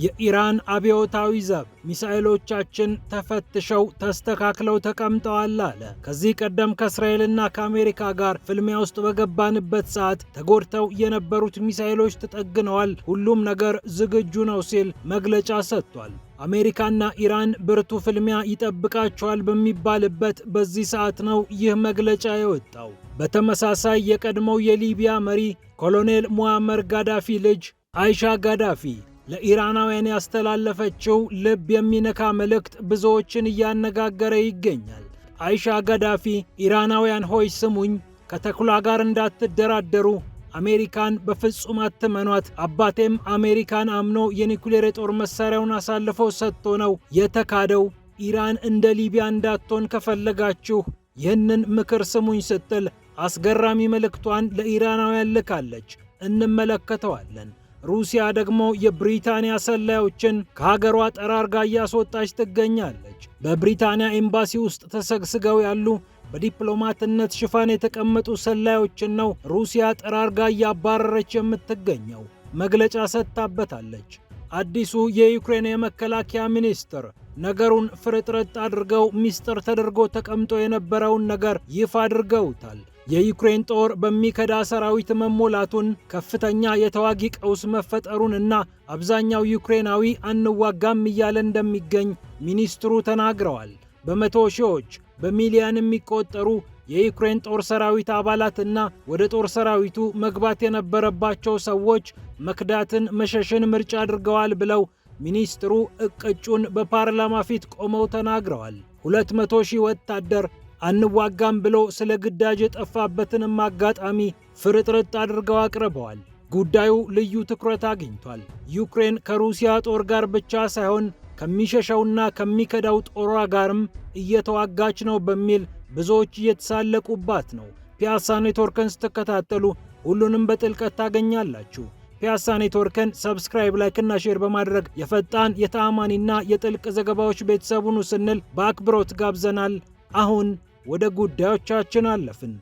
የኢራን አብዮታዊ ዘብ ሚሳኤሎቻችን ተፈትሸው ተስተካክለው ተቀምጠዋል አለ። ከዚህ ቀደም ከእስራኤልና ከአሜሪካ ጋር ፍልሚያ ውስጥ በገባንበት ሰዓት ተጎድተው የነበሩት ሚሳኤሎች ተጠግነዋል፣ ሁሉም ነገር ዝግጁ ነው ሲል መግለጫ ሰጥቷል። አሜሪካና ኢራን ብርቱ ፍልሚያ ይጠብቃቸዋል በሚባልበት በዚህ ሰዓት ነው ይህ መግለጫ የወጣው። በተመሳሳይ የቀድሞው የሊቢያ መሪ ኮሎኔል ሙአመር ጋዳፊ ልጅ አይሻ ጋዳፊ ለኢራናውያን ያስተላለፈችው ልብ የሚነካ መልእክት ብዙዎችን እያነጋገረ ይገኛል። አይሻ ጋዳፊ ኢራናውያን ሆይ ስሙኝ፣ ከተኩላ ጋር እንዳትደራደሩ፣ አሜሪካን በፍጹም አትመኗት፣ አባቴም አሜሪካን አምኖ የኒኩሌር የጦር መሳሪያውን አሳልፎ ሰጥቶ ነው የተካደው። ኢራን እንደ ሊቢያ እንዳትሆን ከፈለጋችሁ ይህንን ምክር ስሙኝ ስትል አስገራሚ መልእክቷን ለኢራናውያን ልካለች። እንመለከተዋለን። ሩሲያ ደግሞ የብሪታንያ ሰላዮችን ከሀገሯ ጠራርጋ እያስወጣች ትገኛለች። በብሪታንያ ኤምባሲ ውስጥ ተሰግስገው ያሉ በዲፕሎማትነት ሽፋን የተቀመጡ ሰላዮችን ነው ሩሲያ ጠራርጋ እያባረረች የምትገኘው። መግለጫ ሰጥታበታለች። አዲሱ የዩክሬን የመከላከያ ሚኒስትር ነገሩን ፍርጥርጥ አድርገው ሚስጥር ተደርጎ ተቀምጦ የነበረውን ነገር ይፋ አድርገውታል። የዩክሬን ጦር በሚከዳ ሰራዊት መሞላቱን፣ ከፍተኛ የተዋጊ ቀውስ መፈጠሩን እና አብዛኛው ዩክሬናዊ አንዋጋም እያለ እንደሚገኝ ሚኒስትሩ ተናግረዋል። በመቶ ሺዎች በሚሊዮን የሚቆጠሩ የዩክሬን ጦር ሰራዊት አባላትና ወደ ጦር ሰራዊቱ መግባት የነበረባቸው ሰዎች መክዳትን፣ መሸሽን ምርጫ አድርገዋል ብለው ሚኒስትሩ እቅጩን በፓርላማ ፊት ቆመው ተናግረዋል። 200 ሺህ ወታደር አንዋጋም ብሎ ስለ ግዳጅ የጠፋበትንም አጋጣሚ ፍርጥርጥ አድርገው አቅርበዋል። ጉዳዩ ልዩ ትኩረት አግኝቷል። ዩክሬን ከሩሲያ ጦር ጋር ብቻ ሳይሆን ከሚሸሸውና ከሚከዳው ጦሯ ጋርም እየተዋጋች ነው በሚል ብዙዎች እየተሳለቁባት ነው። ፒያሳ ኔትወርክን ስትከታተሉ ሁሉንም በጥልቀት ታገኛላችሁ። ፒያሳ ኔትወርክን ሰብስክራይብ፣ ላይክ እና ሼር በማድረግ የፈጣን የተአማኒና የጥልቅ ዘገባዎች ቤተሰቡን ስንል በአክብሮት ጋብዘናል። አሁን ወደ ጉዳዮቻችን አለፍን።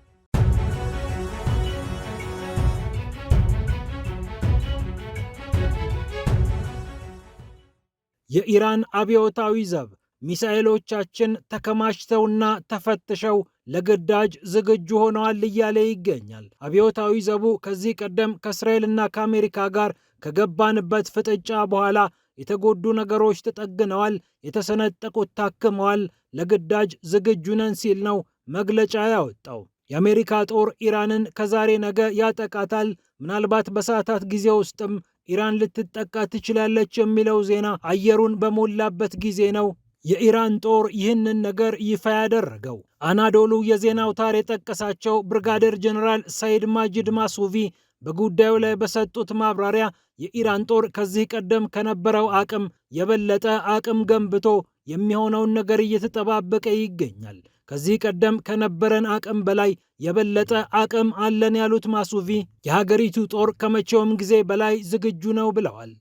የኢራን አብዮታዊ ዘብ ሚሳኤሎቻችን ተከማችተውና ተፈትሸው ለግዳጅ ዝግጁ ሆነዋል እያለ ይገኛል። አብዮታዊ ዘቡ ከዚህ ቀደም ከእስራኤልና ከአሜሪካ ጋር ከገባንበት ፍጥጫ በኋላ የተጎዱ ነገሮች ተጠግነዋል፣ የተሰነጠቁት ታክመዋል፣ ለግዳጅ ዝግጁ ነን ሲል ነው መግለጫ ያወጣው። የአሜሪካ ጦር ኢራንን ከዛሬ ነገ ያጠቃታል፣ ምናልባት በሰዓታት ጊዜ ውስጥም ኢራን ልትጠቃ ትችላለች የሚለው ዜና አየሩን በሞላበት ጊዜ ነው የኢራን ጦር ይህንን ነገር ይፋ ያደረገው። አናዶሉ የዜና አውታር የጠቀሳቸው ብርጋዴር ጀነራል ሳይድ ማጂድ ማሱቪ በጉዳዩ ላይ በሰጡት ማብራሪያ የኢራን ጦር ከዚህ ቀደም ከነበረው አቅም የበለጠ አቅም ገንብቶ የሚሆነውን ነገር እየተጠባበቀ ይገኛል። ከዚህ ቀደም ከነበረን አቅም በላይ የበለጠ አቅም አለን ያሉት ማሱቪ የሀገሪቱ ጦር ከመቼውም ጊዜ በላይ ዝግጁ ነው ብለዋል።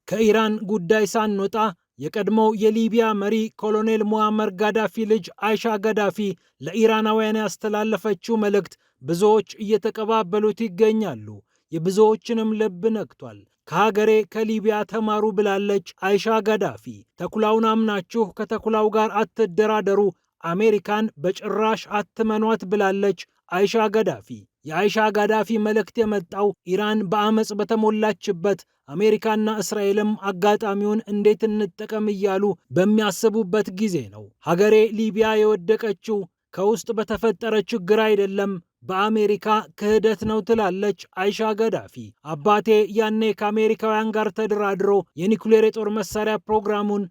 ከኢራን ጉዳይ ሳንወጣ የቀድሞው የሊቢያ መሪ ኮሎኔል ሙአመር ጋዳፊ ልጅ አይሻ ጋዳፊ ለኢራናውያን ያስተላለፈችው መልእክት ብዙዎች እየተቀባበሉት ይገኛሉ። የብዙዎችንም ልብ ነክቷል። ከሀገሬ ከሊቢያ ተማሩ ብላለች አይሻ ጋዳፊ። ተኩላውን አምናችሁ ከተኩላው ጋር አትደራደሩ፣ አሜሪካን በጭራሽ አትመኗት ብላለች አይሻ ጋዳፊ። የአይሻ ጋዳፊ መልእክት የመጣው ኢራን በአመፅ በተሞላችበት አሜሪካና እስራኤልም አጋጣሚውን እንዴት እንጠቀም እያሉ በሚያስቡበት ጊዜ ነው። ሀገሬ ሊቢያ የወደቀችው ከውስጥ በተፈጠረ ችግር አይደለም፣ በአሜሪካ ክህደት ነው ትላለች አይሻ ጋዳፊ። አባቴ ያኔ ከአሜሪካውያን ጋር ተደራድሮ የኒኩሌር የጦር መሳሪያ ፕሮግራሙን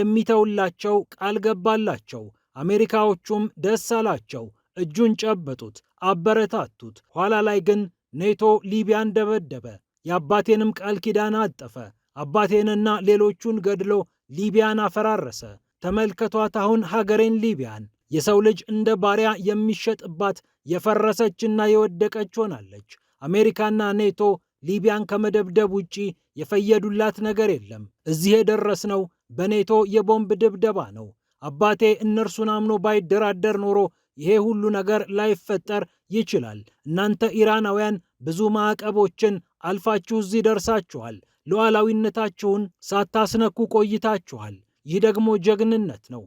እንደሚተውላቸው ቃል ገባላቸው። አሜሪካዎቹም ደስ አላቸው፣ እጁን ጨበጡት፣ አበረታቱት። ኋላ ላይ ግን ኔቶ ሊቢያን ደበደበ፣ የአባቴንም ቃል ኪዳን አጠፈ። አባቴንና ሌሎቹን ገድሎ ሊቢያን አፈራረሰ። ተመልከቷት አሁን ሀገሬን ሊቢያን። የሰው ልጅ እንደ ባሪያ የሚሸጥባት የፈረሰችና የወደቀች ሆናለች። አሜሪካና ኔቶ ሊቢያን ከመደብደብ ውጪ የፈየዱላት ነገር የለም። እዚህ የደረስነው በኔቶ የቦምብ ድብደባ ነው። አባቴ እነርሱን አምኖ ባይደራደር ኖሮ ይሄ ሁሉ ነገር ላይፈጠር ይችላል። እናንተ ኢራናውያን ብዙ ማዕቀቦችን አልፋችሁ እዚህ ደርሳችኋል። ሉዓላዊነታችሁን ሳታስነኩ ቆይታችኋል። ይህ ደግሞ ጀግንነት ነው።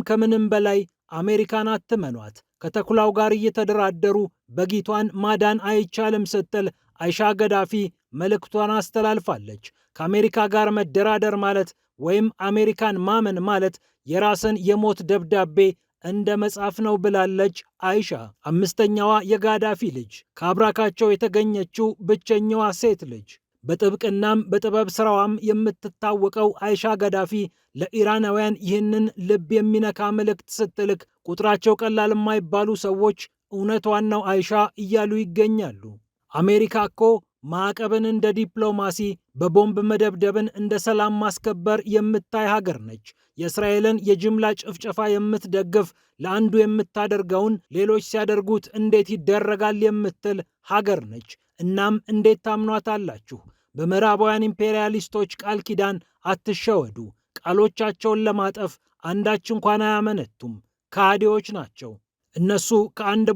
ከምንም በላይ አሜሪካን አትመኗት። ከተኩላው ጋር እየተደራደሩ በጊቷን ማዳን አይቻልም ስትል አይሻ ገዳፊ መልእክቷን አስተላልፋለች። ከአሜሪካ ጋር መደራደር ማለት ወይም አሜሪካን ማመን ማለት የራስን የሞት ደብዳቤ እንደ መጻፍ ነው ብላለች አይሻ። አምስተኛዋ የጋዳፊ ልጅ፣ ከአብራካቸው የተገኘችው ብቸኛዋ ሴት ልጅ፣ በጥብቅናም በጥበብ ስራዋም የምትታወቀው አይሻ ገዳፊ ለኢራናውያን ይህንን ልብ የሚነካ መልእክት ስትልክ ቁጥራቸው ቀላል የማይባሉ ሰዎች እውነቷን ነው አይሻ እያሉ ይገኛሉ። አሜሪካ እኮ ማዕቀብን እንደ ዲፕሎማሲ፣ በቦምብ መደብደብን እንደ ሰላም ማስከበር የምታይ ሀገር ነች። የእስራኤልን የጅምላ ጭፍጨፋ የምትደግፍ፣ ለአንዱ የምታደርገውን ሌሎች ሲያደርጉት እንዴት ይደረጋል የምትል ሀገር ነች። እናም እንዴት ታምኗታላችሁ? በምዕራባውያን ኢምፔሪያሊስቶች ቃል ኪዳን አትሸወዱ። ቃሎቻቸውን ለማጠፍ አንዳች እንኳን አያመነቱም። ከሃዲዎች ናቸው። እነሱ ከአንድ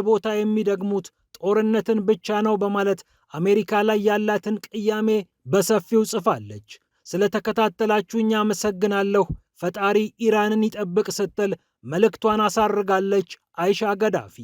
ቦታ የሚደግሙት ጦርነትን ብቻ ነው በማለት አሜሪካ ላይ ያላትን ቅያሜ በሰፊው ጽፋለች። ስለተከታተላችሁኝ አመሰግናለሁ። ፈጣሪ ኢራንን ይጠብቅ ስትል መልእክቷን አሳርጋለች አይሻ ገዳፊ።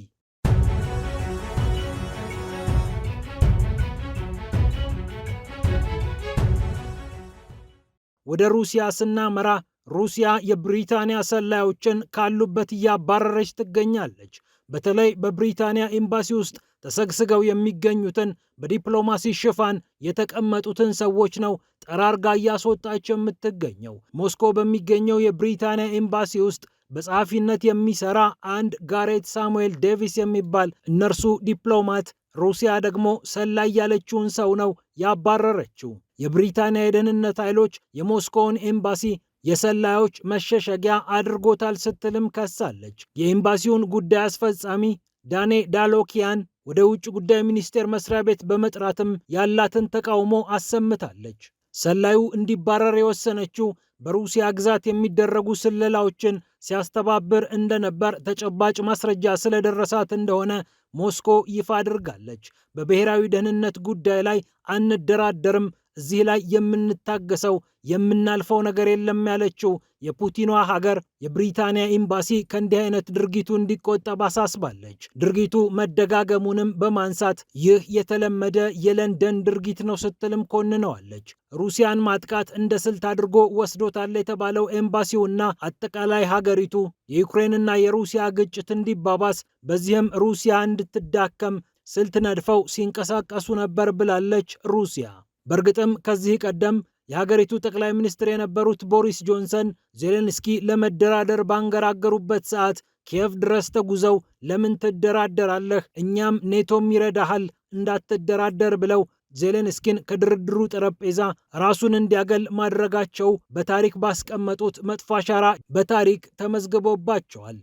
ወደ ሩሲያ ስናመራ ሩሲያ የብሪታንያ ሰላዮችን ካሉበት እያባረረች ትገኛለች። በተለይ በብሪታንያ ኤምባሲ ውስጥ ተሰግስገው የሚገኙትን በዲፕሎማሲ ሽፋን የተቀመጡትን ሰዎች ነው ጠራርጋ እያስወጣች የምትገኘው። ሞስኮ በሚገኘው የብሪታንያ ኤምባሲ ውስጥ በጸሐፊነት የሚሰራ አንድ ጋሬት ሳሙኤል ዴቪስ የሚባል እነርሱ ዲፕሎማት፣ ሩሲያ ደግሞ ሰላይ ያለችውን ሰው ነው ያባረረችው። የብሪታንያ የደህንነት ኃይሎች የሞስኮውን ኤምባሲ የሰላዮች መሸሸጊያ አድርጎታል ስትልም ከሳለች። የኤምባሲውን ጉዳይ አስፈጻሚ ዳኔ ዳሎኪያን ወደ ውጭ ጉዳይ ሚኒስቴር መስሪያ ቤት በመጥራትም ያላትን ተቃውሞ አሰምታለች። ሰላዩ እንዲባረር የወሰነችው በሩሲያ ግዛት የሚደረጉ ስለላዎችን ሲያስተባብር እንደነበር ተጨባጭ ማስረጃ ስለደረሳት እንደሆነ ሞስኮ ይፋ አድርጋለች። በብሔራዊ ደህንነት ጉዳይ ላይ አንደራደርም፣ እዚህ ላይ የምንታገሰው የምናልፈው ነገር የለም ያለችው የፑቲኗ ሀገር የብሪታንያ ኤምባሲ ከእንዲህ አይነት ድርጊቱ እንዲቆጠብ አሳስባለች። ድርጊቱ መደጋገሙንም በማንሳት ይህ የተለመደ የለንደን ድርጊት ነው ስትልም ኮንነዋለች። ሩሲያን ማጥቃት እንደ ስልት አድርጎ ወስዶታል የተባለው ኤምባሲውና አጠቃላይ ሀገሪቱ የዩክሬንና የሩሲያ ግጭት እንዲባባስ በዚህም ሩሲያ እንድትዳከም ስልት ነድፈው ሲንቀሳቀሱ ነበር ብላለች ሩሲያ። በእርግጥም ከዚህ ቀደም የሀገሪቱ ጠቅላይ ሚኒስትር የነበሩት ቦሪስ ጆንሰን ዜሌንስኪ ለመደራደር ባንገራገሩበት ሰዓት ኪየቭ ድረስ ተጉዘው ለምን ትደራደራለህ? እኛም ኔቶም ይረዳሃል፣ እንዳትደራደር ብለው ዜሌንስኪን ከድርድሩ ጠረጴዛ ራሱን እንዲያገል ማድረጋቸው በታሪክ ባስቀመጡት መጥፎ አሻራ በታሪክ ተመዝግቦባቸዋል።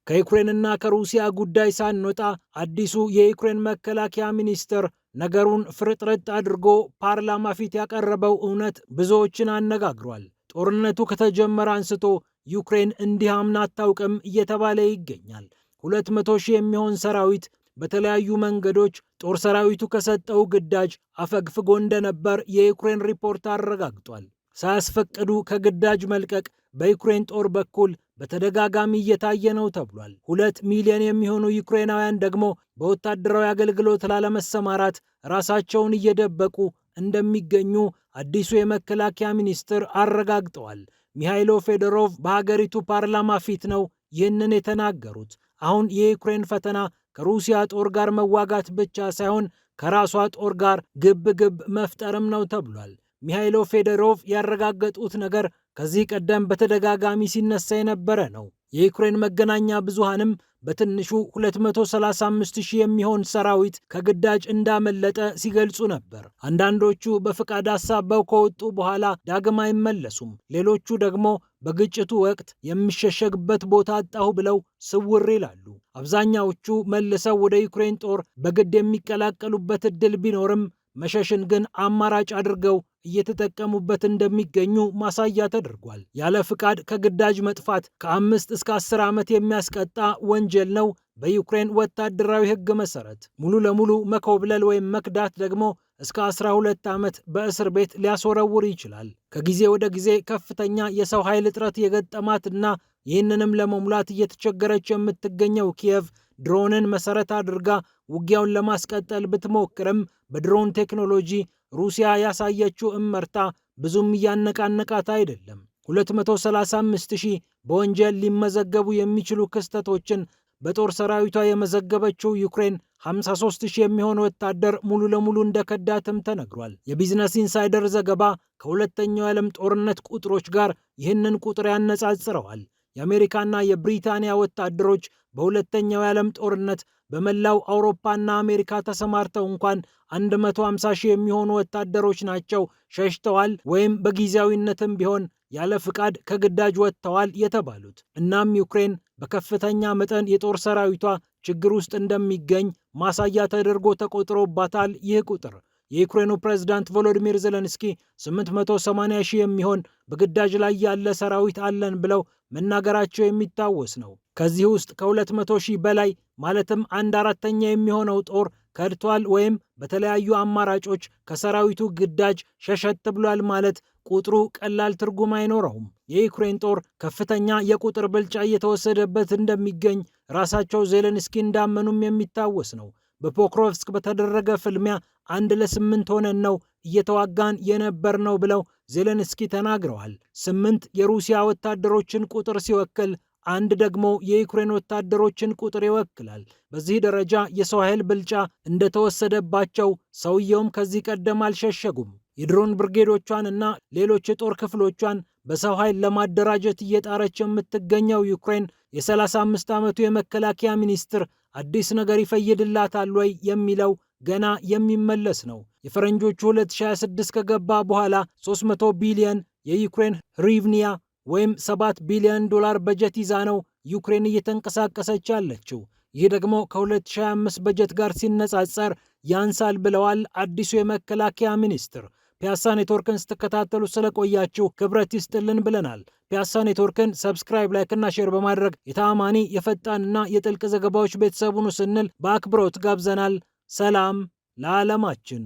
ከዩክሬንና ከሩሲያ ጉዳይ ሳንወጣ አዲሱ የዩክሬን መከላከያ ሚኒስትር ነገሩን ፍርጥርጥ አድርጎ ፓርላማ ፊት ያቀረበው እውነት ብዙዎችን አነጋግሯል። ጦርነቱ ከተጀመረ አንስቶ ዩክሬን እንዲህ አምና አታውቅም እየተባለ ይገኛል። 200,000 የሚሆን ሰራዊት በተለያዩ መንገዶች ጦር ሰራዊቱ ከሰጠው ግዳጅ አፈግፍጎ እንደነበር የዩክሬን ሪፖርት አረጋግጧል። ሳያስፈቅዱ ከግዳጅ መልቀቅ በዩክሬን ጦር በኩል በተደጋጋሚ እየታየ ነው ተብሏል። 2 ሚሊዮን የሚሆኑ ዩክሬናውያን ደግሞ በወታደራዊ አገልግሎት ላለመሰማራት ራሳቸውን እየደበቁ እንደሚገኙ አዲሱ የመከላከያ ሚኒስትር አረጋግጠዋል። ሚሃይሎ ፌዶሮቭ በሀገሪቱ ፓርላማ ፊት ነው ይህንን የተናገሩት። አሁን የዩክሬን ፈተና ከሩሲያ ጦር ጋር መዋጋት ብቻ ሳይሆን ከራሷ ጦር ጋር ግብ መፍጠርም ነው ተብሏል። ሚሃይሎ ፌዶሮቭ ያረጋገጡት ነገር ከዚህ ቀደም በተደጋጋሚ ሲነሳ የነበረ ነው። የዩክሬን መገናኛ ብዙሃንም በትንሹ 235,000 የሚሆን ሰራዊት ከግዳጅ እንዳመለጠ ሲገልጹ ነበር። አንዳንዶቹ በፍቃድ አሳበው ከወጡ በኋላ ዳግም አይመለሱም። ሌሎቹ ደግሞ በግጭቱ ወቅት የሚሸሸግበት ቦታ አጣሁ ብለው ስውር ይላሉ። አብዛኛዎቹ መልሰው ወደ ዩክሬን ጦር በግድ የሚቀላቀሉበት እድል ቢኖርም መሸሽን ግን አማራጭ አድርገው እየተጠቀሙበት እንደሚገኙ ማሳያ ተደርጓል። ያለ ፍቃድ ከግዳጅ መጥፋት ከ5 እስከ 10 ዓመት የሚያስቀጣ ወንጀል ነው በዩክሬን ወታደራዊ ሕግ መሰረት። ሙሉ ለሙሉ መኮብለል ወይም መክዳት ደግሞ እስከ 12 ዓመት በእስር ቤት ሊያስወረውር ይችላል። ከጊዜ ወደ ጊዜ ከፍተኛ የሰው ኃይል እጥረት የገጠማትና ይህንንም ለመሙላት እየተቸገረች የምትገኘው ኪየቭ ድሮንን መሰረት አድርጋ ውጊያውን ለማስቀጠል ብትሞክርም በድሮን ቴክኖሎጂ ሩሲያ ያሳየችው እመርታ ብዙም እያነቃነቃት አይደለም። 235,000 በወንጀል ሊመዘገቡ የሚችሉ ክስተቶችን በጦር ሰራዊቷ የመዘገበችው ዩክሬን 53,000 የሚሆን ወታደር ሙሉ ለሙሉ እንደከዳትም ተነግሯል። የቢዝነስ ኢንሳይደር ዘገባ ከሁለተኛው የዓለም ጦርነት ቁጥሮች ጋር ይህንን ቁጥር ያነጻጽረዋል። የአሜሪካና የብሪታንያ ወታደሮች በሁለተኛው የዓለም ጦርነት በመላው አውሮፓና አሜሪካ ተሰማርተው እንኳን 150,000 የሚሆኑ ወታደሮች ናቸው ሸሽተዋል ወይም በጊዜያዊነትም ቢሆን ያለ ፍቃድ ከግዳጅ ወጥተዋል የተባሉት። እናም ዩክሬን በከፍተኛ መጠን የጦር ሰራዊቷ ችግር ውስጥ እንደሚገኝ ማሳያ ተደርጎ ተቆጥሮባታል። ይህ ቁጥር የዩክሬኑ ፕሬዝዳንት ቮሎዲሚር ዜሌንስኪ 880,000 የሚሆን በግዳጅ ላይ ያለ ሰራዊት አለን ብለው መናገራቸው የሚታወስ ነው። ከዚህ ውስጥ ከ200,000 በላይ ማለትም 1/4 የሚሆነው ጦር ከድቷል ወይም በተለያዩ አማራጮች ከሰራዊቱ ግዳጅ ሸሸት ብሏል ማለት ቁጥሩ ቀላል ትርጉም አይኖረውም። የዩክሬን ጦር ከፍተኛ የቁጥር ብልጫ እየተወሰደበት እንደሚገኝ ራሳቸው ዜሌንስኪ እንዳመኑም የሚታወስ ነው። በፖክሮቭስክ በተደረገ ፍልሚያ 1-8 ሆነን ነው እየተዋጋን የነበር ነው ብለው ዜሌንስኪ ተናግረዋል። 8 የሩሲያ ወታደሮችን ቁጥር ሲወክል 1 ደግሞ የዩክሬን ወታደሮችን ቁጥር ይወክላል። በዚህ ደረጃ የሰው ኃይል ብልጫ እንደተወሰደባቸው ሰውየውም ከዚህ ቀደም አልሸሸጉም። የድሮን ብርጌዶቿን እና ሌሎች የጦር ክፍሎቿን በሰው ኃይል ለማደራጀት እየጣረች የምትገኘው ዩክሬን የ35 ዓመቱ የመከላከያ ሚኒስትር አዲስ ነገር ይፈይድላታል ወይ የሚለው ገና የሚመለስ ነው። የፈረንጆቹ 2026 ከገባ በኋላ 300 ቢሊዮን የዩክሬን ህሪቭኒያ ወይም 7 ቢሊዮን ዶላር በጀት ይዛ ነው ዩክሬን እየተንቀሳቀሰች ያለችው። ይህ ደግሞ ከ2025 በጀት ጋር ሲነጻጸር ያንሳል ብለዋል አዲሱ የመከላከያ ሚኒስትር። ፒያሳ ኔትወርክን ስትከታተሉ ስለቆያችሁ ክብረት ይስጥልን ብለናል። ፒያሳ ኔትወርክን ሰብስክራይብ፣ ላይክ እና ሼር በማድረግ የተአማኒ የፈጣንና የጥልቅ ዘገባዎች ቤተሰቡን ስንል በአክብሮት ጋብዘናል። ሰላም ለዓለማችን።